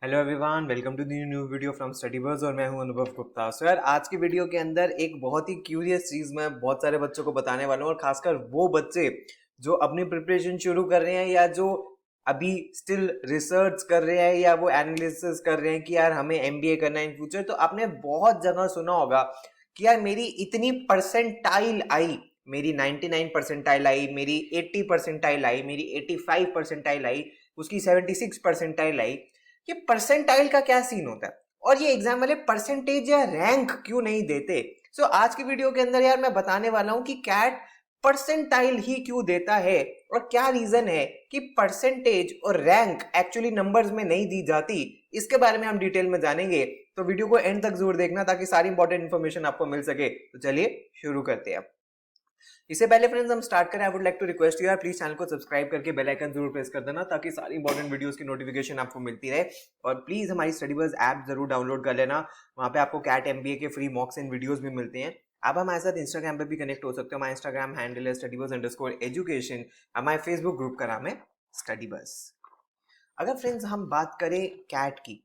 Hello everyone, welcome to the new video from स्टडीबर्स और मैं हूं अनुभव गुप्ता। सो यार, आज की वीडियो के अंदर एक बहुत ही क्यूरियस चीज मैं बहुत सारे बच्चों को बताने वाला हूं, और खासकर वो बच्चे जो अपनी प्रिपरेशन शुरू कर रहे हैं या जो अभी स्टिल रिसर्च कर रहे हैं या वो एनालिसिस कर रहे हैं कि यार हमें एमबीए करना है इन फ्यूचर। तो आपने बहुत जगह सुना होगा कि यार मेरी इतनी परसेंटाइल आई, मेरी 99 परसेंटाइल आई, मेरी 80 परसेंटाइल आई, मेरी 85 परसेंटाइल आई, उसकी 76 परसेंटाइल आई। ये परसेंटाइल का क्या सीन होता है और ये एग्जाम वाले परसेंटेज या रैंक क्यों नहीं देते? सो आज की वीडियो के अंदर यार मैं बताने वाला हूं कि कैट परसेंटाइल ही क्यों देता है और क्या रीजन है कि परसेंटेज और रैंक एक्चुअली नंबर्स में नहीं दी जाती। इसके बारे में हम डिटेल में जानेंगे, तो वीडियो को एंड तक जरूर देखना ताकि सारी इंपॉर्टेंट इन्फॉर्मेशन आपको मिल सके। तो चलिए शुरू करते हैं। इससे पहले फ्रेंड्स हम स्टार्ट करें, I would like to request you यार, प्लीज चैनल को सब्सक्राइब करके बेल आइकन जरूर प्रेस कर देना ताकि सारी इंपॉर्टेंट वीडियोस की नोटिफिकेशन आपको मिलती रहे। और प्लीज हमारी स्टडीबर्स ऐप जरूर डाउनलोड कर लेना, वहां पे आपको कैट एमबीए के फ्री मॉक्स एंड वीडियोस भी मिलते हैं। आप हमारे साथ इंस्टाग्राम पे भी कनेक्ट हो सकते हो, हमारा इंस्टाग्राम हैंडल है studybuds_education। हमारे फेसबुक ग्रुप का नाम है स्टडीबर्स। अगर फ्रेंड्स हम बात करें कैट की,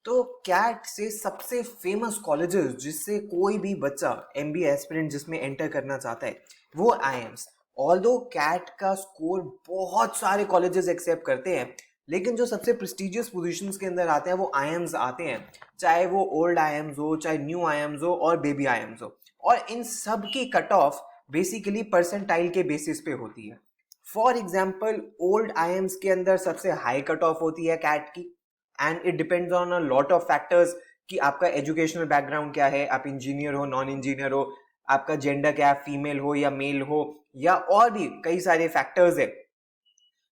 तो कैट से सबसे फेमस कॉलेजेस जिससे कोई भी बच्चा एमबीए एस्पिरेंट जिसमें एंटर करना चाहता है वो आईएम्स। ऑल्दो कैट का स्कोर बहुत सारे कॉलेजेस एक्सेप्ट करते हैं, लेकिन जो सबसे प्रेस्टिजियस पोजीशंस के अंदर आते हैं वो आईएम्स आते हैं, चाहे वो ओल्ड आईएम्स हो, चाहे न्यू आईएम्स हो और बेबी आईएम्स हो। और इन सब की कट ऑफ बेसिकली परसेंटाइल के बेसिस पे होती है। फॉर एग्जाम्पल, ओल्ड आईएम्स के अंदर सबसे हाई कट ऑफ होती है कैट की, and it depends on a lot of factors कि आपका एजुकेशनल बैकग्राउंड क्या है, आप इंजीनियर हो, नॉन इंजीनियर हो, आपका जेंडर क्या है, फीमेल हो या मेल हो, या और भी कई सारे फैक्टर्स है।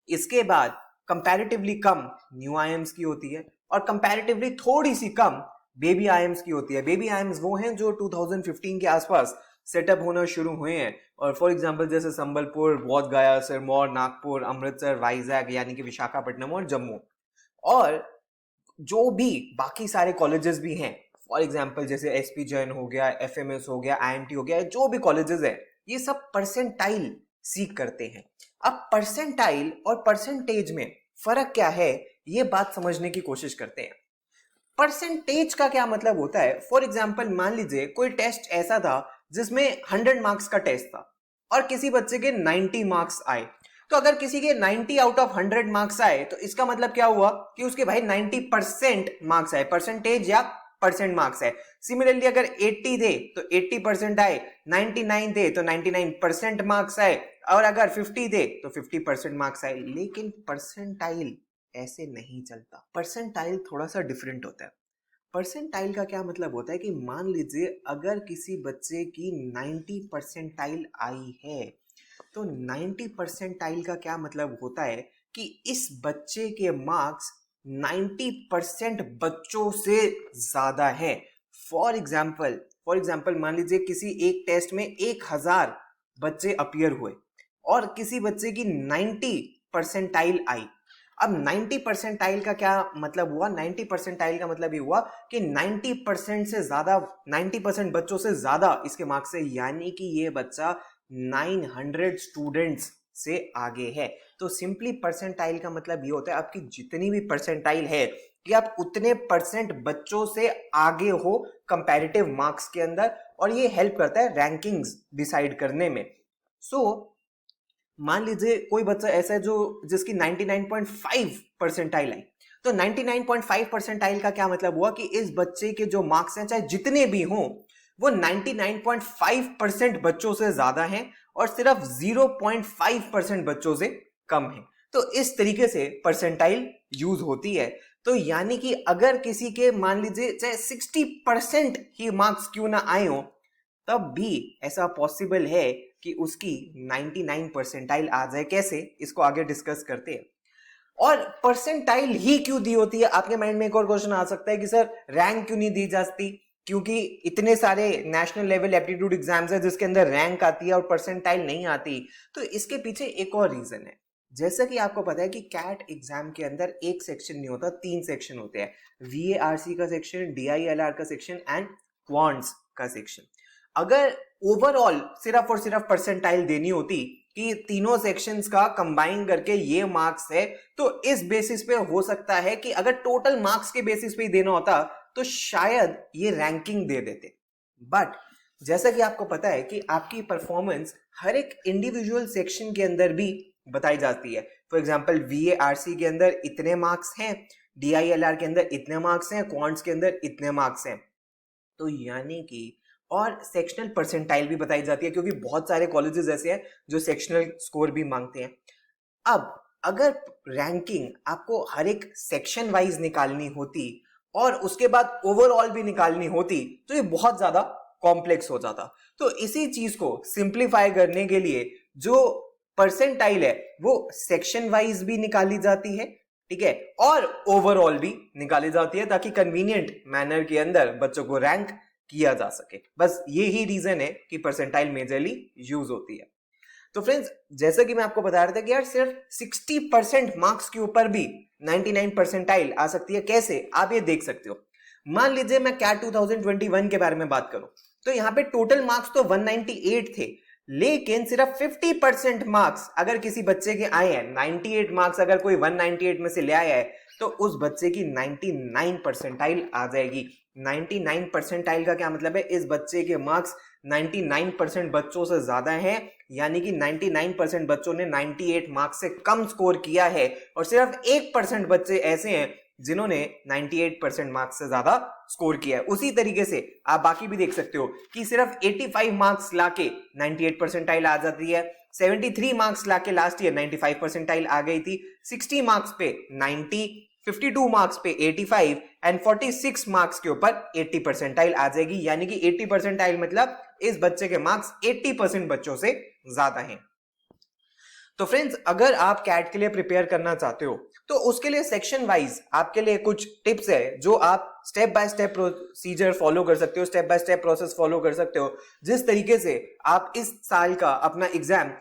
इसके बाद कंपैरेटिवली कम न्यू आईएम्स की होती है और कंपैरेटिवली थोड़ी सी कम बेबी आईएम्स की होती है। बेबी आईएम्स वो हैं जो 2015 के आसपास सेटअप होना शुरू हुए हैं, और फॉर एग्जांपल जैसे संबलपुर, बोध गया, सिरमौर, नागपुर, अमृतसर, वाइजैक यानी कि विशाखापट्टनम और जम्मू। और जो भी बाकी सारे कॉलेजेस भी हैं, फॉर एग्जांपल जैसे एसपी जैन हो गया, एफएमएस हो गया, आईएमटी हो गया, जो भी कॉलेजेस है ये सब परसेंटाइल सीख करते हैं। अब परसेंटाइल और परसेंटेज में फर्क क्या है, ये बात समझने की कोशिश करते हैं। परसेंटेज का क्या मतलब होता है? फॉर एग्जाम्पल मान लीजिए कोई टेस्ट ऐसा था जिसमें 100 मार्क्स का टेस्ट था और किसी बच्चे के 90 मार्क्स आए। तो अगर किसी के 90 आउट ऑफ 100 मार्क्स आए तो इसका मतलब क्या हुआ कि उसके भाई 90% मार्क्स आए, परसेंटेज या परसेंट मार्क्स है। सिमिलरली अगर 80 थे तो 80% आए, 99 थे तो 99% मार्क्स आए, और अगर 50 थे तो 50% मार्क्स आए। लेकिन परसेंटाइल ऐसे नहीं चलता। परसेंटाइल थोड़ा सा डिफरेंट होता है। परसेंटाइल का क्या मतलब होता है कि मान लीजिए अगर किसी बच्चे की 90 परसेंटाइल आई है, तो 90 परसेंटाइल का क्या मतलब होता है कि इस बच्चे के मार्क्स 90% बच्चों से ज्यादा है। फॉर एग्जाम्पल मान लीजिए किसी एक टेस्ट में 1000 बच्चे अपीयर हुए और किसी बच्चे की 90 परसेंटाइल आई। अब 90 परसेंटाइल का क्या मतलब हुआ? 90 परसेंटाइल का मतलब ये हुआ कि 90% से ज्यादा, 90% बच्चों से ज्यादा इसके मार्क्स है, यानी कि ये बच्चा 900 स्टूडेंट्स से आगे है। तो सिंपली परसेंटाइल का मतलब ये होता है आपकी जितनी भी परसेंटाइल है कि आप उतने परसेंट बच्चों से आगे हो कंपैरेटिव मार्क्स के अंदर, और ये हेल्प करता है रैंकिंग्स डिसाइड करने में। सो मान लीजिए कोई बच्चा ऐसा है जो जिसकी 99.5 परसेंटाइल आई। तो 99.5 परसेंटाइल का क्या मतलब हुआ कि इस बच्चे के जो मार्क्स हैं चाहे जितने भी हों वो 99.5% बच्चों से ज्यादा हैं और सिर्फ 0.5% बच्चों से कम है। तो इस तरीके से परसेंटाइल यूज होती है। तो यानी कि अगर किसी के मान लीजिए चाहे 60% ही मार्क्स क्यों ना आए हो, तब भी ऐसा पॉसिबल है कि उसकी 99 परसेंटाइल आ जाए। कैसे, इसको आगे डिस्कस करते हैं। और परसेंटाइल ही क्यों दी होती है? आपके माइंड में एक और क्वेश्चन आ सकता है कि सर रैंक क्यों नहीं दी जाती, क्योंकि इतने सारे नेशनल लेवल एप्टीट्यूड एग्जाम्स है जिसके अंदर रैंक आती है और परसेंटाइल नहीं आती। तो इसके पीछे एक और रीजन है। जैसा कि आपको पता है कि कैट एग्जाम के अंदर एक सेक्शन नहीं होता, 3 सेक्शन होते हैं। वीएआरसी का सेक्शन, डीआईएलआर का सेक्शन एंड क्वांट्स का सेक्शन। अगर ओवरऑल सिर्फ और सिर्फ परसेंटाइल देनी होती कि तीनों सेक्शंस का कंबाइन करके ये मार्क्स है, तो इस बेसिस पे हो सकता है कि अगर टोटल मार्क्स के बेसिस पे ही देना होता तो शायद ये रैंकिंग दे देते। बट जैसा कि आपको पता है कि आपकी परफॉर्मेंस हर एक इंडिविजुअल सेक्शन के अंदर भी बताई जाती है। फॉर एग्जाम्पल VARC के अंदर इतने मार्क्स हैं, DILR के अंदर इतने मार्क्स हैं, क्वांट्स के अंदर इतने मार्क्स हैं। तो यानी कि और सेक्शनल परसेंटाइल भी बताई जाती है, क्योंकि बहुत सारे कॉलेजेस ऐसे हैं जो सेक्शनल स्कोर भी मांगते हैं। अब अगर रैंकिंग आपको हर एक सेक्शन वाइज निकालनी होती और उसके बाद ओवरऑल भी निकालनी होती तो ये बहुत ज्यादा कॉम्प्लेक्स हो जाता। तो इसी चीज को सिंप्लीफाई करने के लिए जो परसेंटाइल है वो सेक्शन वाइज भी निकाली जाती है, ठीक है, और ओवरऑल भी निकाली जाती है, ताकि कन्वीनियंट मैनर के अंदर बच्चों को रैंक किया जा सके। बस ये ही रीजन है कि परसेंटाइल मेजरली यूज होती है। तो फ्रेंड्स, जैसा कि मैं आपको बता रहा था कि यार सिर्फ 60% मार्क्स के ऊपर भी 99 परसेंटाइल आ सकती है। कैसे, आप ये देख सकते हो। मान लीजिए मैं कैट 2021 के बारे में बात करूं तो यहाँ पे टोटल मार्क्स तो 198 थे, लेकिन सिर्फ 50% मार्क्स अगर किसी बच्चे के आए हैं, 98 मार्क्स अगर कोई 198 में से ले आया है तो उस बच्चे की 99 परसेंटाइल आ जाएगी। 99 परसेंटाइल का क्या मतलब है, इस बच्चे के मार्क्स 99% बच्चों से ज्यादा हैं, यानी कि 99% बच्चों ने 98 मार्क्स से कम स्कोर किया है, और सिर्फ 1% बच्चे ऐसे हैं जिन्होंने 98% मार्क्स से ज्यादा स्कोर किया है। उसी तरीके से आप बाकी भी देख सकते हो कि सिर्फ 85 मार्क्स लाके 98 परसेंटाइल आ जाती है, 73 मार्क्स लाके लास्ट ईयर 95 परसेंटाइल आ गई थी, 60 मार्क्स पे 90, 52 मार्क्स पे 85 एंड 46 मार्क्स के ऊपर 80 परसेंटाइल आ जाएगी। यानी कि 80 परसेंटाइल मतलब इस बच्चे के मार्क्स 80% बच्चों से ज्यादा हैं। तो फ्रेंड्स, अगर आप कैट के लिए प्रिपेयर करना चाहते हो तो उसके लिए सेक्शन वाइज आपके लिए कुछ टिप्स है जो आप step by step procedure follow कर सकते हो, step by step process follow कर सकते हो, जिस तरीके से आप इस साल का अपना एग्जाम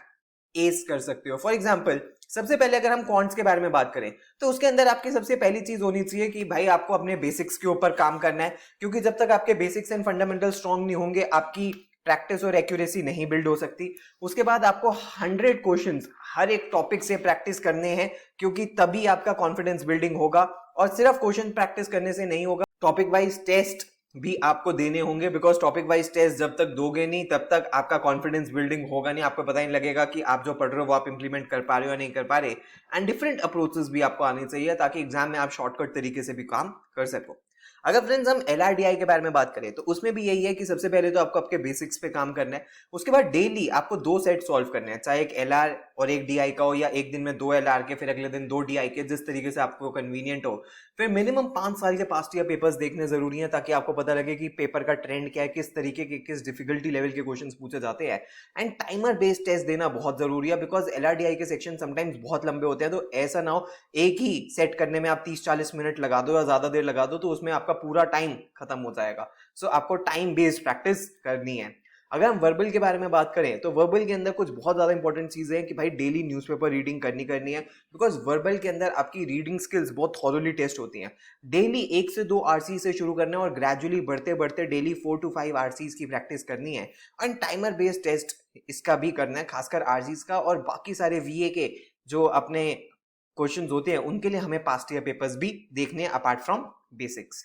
एस कर सकते हो। फॉर एग्जाम्पल, सबसे पहले अगर हम क्वांट्स के बारे में बात करें तो उसके अंदर आपकी सबसे पहली चीज होनी चाहिए कि भाई आपको अपने बेसिक्स के ऊपर काम करना है, क्योंकि जब तक आपके बेसिक्स एंड फंडामेंटल स्ट्रांग नहीं होंगे आपकी प्रैक्टिस और एक्यूरेसी नहीं बिल्ड हो सकती। उसके बाद आपको 100 क्वेश्चंस हर एक टॉपिक से प्रैक्टिस करने हैं, क्योंकि तभी आपका कॉन्फिडेंस बिल्डिंग होगा। और सिर्फ क्वेश्चन प्रैक्टिस करने से नहीं होगा, टॉपिक वाइज टेस्ट भी आपको देने होंगे, बिकॉज टॉपिक वाइज टेस्ट जब तक दोगे नहीं तब तक आपका कॉन्फिडेंस बिल्डिंग होगा नहीं, आपको पता नहीं लगेगा कि आप जो पढ़ रहे हो वो आप इंप्लीमेंट कर पा रहे हो या नहीं कर पा रहे। एंड डिफरेंट अप्रोचेस भी आपको आनी चाहिए ताकि एग्जाम में आप शॉर्टकट तरीके से भी काम कर सको। अगर फ्रेंड्स हम LRDI के बारे में बात करें तो उसमें भी यही है कि सबसे पहले तो आपको आपके बेसिक्स पे काम करना है। उसके बाद डेली आपको 2 सेट सॉल्व करने हैं, चाहे एक LR और एक DI का हो, या एक दिन में 2 LR के फिर अगले दिन 2 DI के, जिस तरीके से आपको कन्वीनियंट हो। फिर मिनिमम 5 साल के पास्ट ईयर पेपर्स देखने जरूरी है ताकि आपको पता लगे कि पेपर का ट्रेंड क्या है, किस तरीके के किस डिफिकल्टी लेवल के क्वेश्चन पूछे जाते हैं। एंड टाइमर बेस्ड टेस्ट देना बहुत जरूरी है, बिकॉज LRDI के सेक्शन समटाइम्स बहुत लंबे होते हैं, तो ऐसा ना हो एक ही सेट करने में आप 30-40 मिनट लगा दो या ज्यादा देर लगा दो तो उसमें आपका पूरा टाइम खत्म हो जाएगा। सो आपको टाइम बेस्ड प्रैक्टिस करनी है। अगर हम वर्बल के बारे में बात करें तो वर्बल के अंदर कुछ बहुत ज्यादा इंपॉर्टेंट चीजें हैं कि भाई डेली न्यूज़पेपर रीडिंग करनी है, बिकॉज वर्बल के अंदर आपकी रीडिंग स्किल्स बहुत थॉरोली टेस्ट होती हैं। डेली 1 से 2 RC से शुरू करना है और ग्रेजुअली बढ़ते बढ़ते डेली 4 to 5 RCs की प्रैक्टिस करनी है। एंड टाइमर बेस्ड टेस्ट इसका भी करना है, खासकर RCs का, और बाकी सारे VA के जो अपने क्वेश्चंस होते हैं उनके लिए हमें पास्ट ईयर पेपर्स भी देखने हैं अपार्ट फ्रॉम बेसिक्स।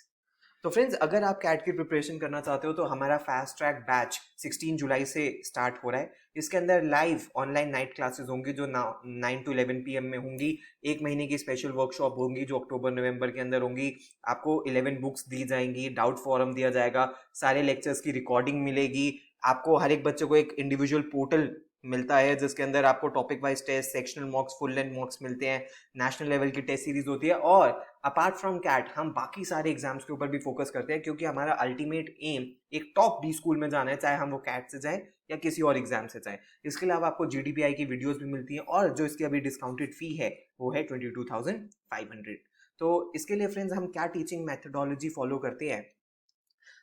तो फ्रेंड्स, अगर आप कैट की प्रिपरेशन करना चाहते हो तो हमारा फास्ट ट्रैक बैच 16 जुलाई से स्टार्ट हो रहा है। इसके अंदर लाइव ऑनलाइन नाइट क्लासेस होंगी जो 9 to 11 PM में होंगी। 1 महीने की स्पेशल वर्कशॉप होंगी जो अक्टूबर नवंबर के अंदर होंगी। आपको 11 बुक्स दी जाएंगी, डाउट फोरम दिया जाएगा, सारे लेक्चर्स की रिकॉर्डिंग मिलेगी। आपको हर एक बच्चे को एक इंडिविजुअल पोर्टल मिलता है जिसके अंदर आपको topic wise test, sectional mocks, full length mocks मिलते हैं, नेशनल लेवल की टेस्ट सीरीज होती है। और अपार्ट फ्रॉम कैट हम बाकी सारे एग्जाम्स के ऊपर भी फोकस करते हैं, क्योंकि हमारा अल्टीमेट एम एक टॉप D स्कूल में जाना है, चाहे हम वो कैट से जाए या किसी और एग्जाम से जाए। इसके अलावा आपको GDPI की वीडियोस भी मिलती हैं, और जो इसकी अभी डिस्काउंटेड फी है वो है 22,500। तो इसके लिए फ्रेंड्स हम क्या टीचिंग मैथडोलॉजी फॉलो करते हैं।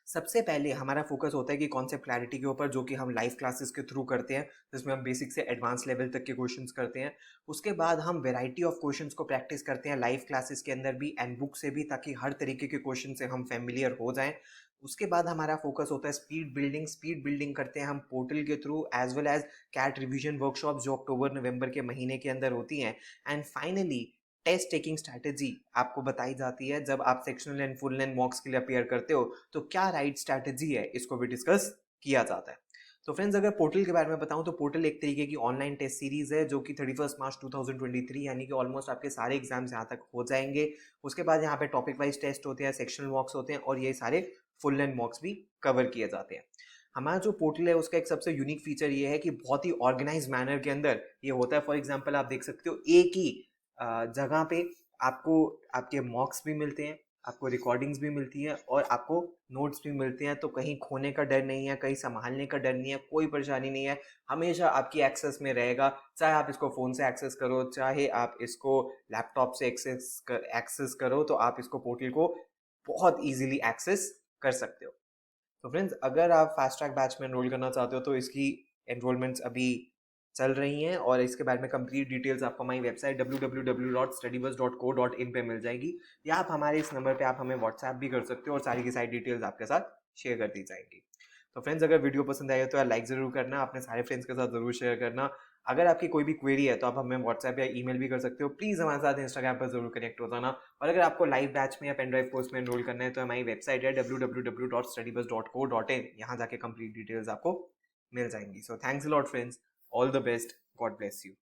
सबसे पहले हमारा फोकस होता है कि कॉन्सेप्ट क्लैरिटी के ऊपर, जो कि हम लाइव क्लासेस के थ्रू करते हैं, जिसमें हम बेसिक से एडवांस लेवल तक के क्वेश्चंस करते हैं। उसके बाद हम वैरायटी ऑफ क्वेश्चंस को प्रैक्टिस करते हैं लाइव क्लासेस के अंदर भी एंड बुक से भी, ताकि हर तरीके के क्वेश्चन से हम फेमिलियर हो जाएं। उसके बाद हमारा फोकस होता है स्पीड बिल्डिंग करते हैं हम पोर्टल के through, as well as CAT revision workshop जो अक्टूबर नवंबर के महीने के अंदर होती हैं। And finally test taking strategy आपको बताई जाती है। जब आप sectional and full length mocks के लिए अपेयर करते हो तो क्या राइट स्ट्रैटेजी है, इसको भी डिस्कस किया जाता है। तो फ्रेंड्स, अगर पोर्टल के बारे में बताऊं तो पोर्टल एक तरीके की ऑनलाइन टेस्ट सीरीज है जो कि 31 मार्च 2023 यानी कि ऑलमोस्ट आपके सारे एग्जाम्स यहाँ तक हो जाएंगे। उसके बाद यहाँ पे टॉपिक वाइज टेस्ट होते हैं, सेक्शनल मॉक्स होते हैं और ये सारे फुल लेंथ मॉक्स भी कवर किए जाते हैं। हमारा जो पोर्टल है उसका एक सबसे यूनिक फीचर ये है कि बहुत ही ऑर्गेनाइज मैनर के अंदर ये होता है। फॉर एग्जाम्पल आप देख सकते हो एक ही जगह पे आपको आपके मॉक्स भी मिलते हैं, आपको रिकॉर्डिंग्स भी मिलती हैं और आपको नोट्स भी मिलते हैं। तो कहीं खोने का डर नहीं है, कहीं संभालने का डर नहीं है, कोई परेशानी नहीं है, हमेशा आपकी एक्सेस में रहेगा। चाहे आप इसको फ़ोन से एक्सेस करो, चाहे आप इसको लैपटॉप से एक्सेस करो, तो आप इसको पोर्टल को बहुत ईजिली एक्सेस कर सकते हो। तो फ्रेंड्स, अगर आप फास्ट ट्रैक बैच में एनरोल करना चाहते हो तो इसकी एनरोलमेंट्स अभी चल रही हैं और इसके बारे में कंप्लीट डिटेल्स आपको हमारी वेबसाइट www.studybuzz.co.in पे मिल जाएगी, या आप हमारे इस नंबर पे आप हमें व्हाट्सएप भी कर सकते हो और सारी की सारी डिटेल्स आपके साथ शेयर कर दी जाएंगी। तो फ्रेंड्स, अगर वीडियो पसंद आए तो यार लाइक ज़रूर करना, अपने सारे फ्रेंड्स के साथ ज़रूर शेयर करना। अगर आपकी कोई भी क्वेरी है तो आप हमें व्हाट्सएप या ईमेल भी कर सकते हो। प्लीज़ हमारे साथ इंस्टाग्राम पर जरूर कनेक्ट हो जाना। और अगर आपको लाइव बैच में या पेन ड्राइव कोर्स में एनरोल करना है तो हमारी वेबसाइट है www.studybuzz.co.in, यहाँ जाके कंप्लीट डिटेल्स आपको मिल जाएंगी। So thanks a lot friends, all the best, God bless you.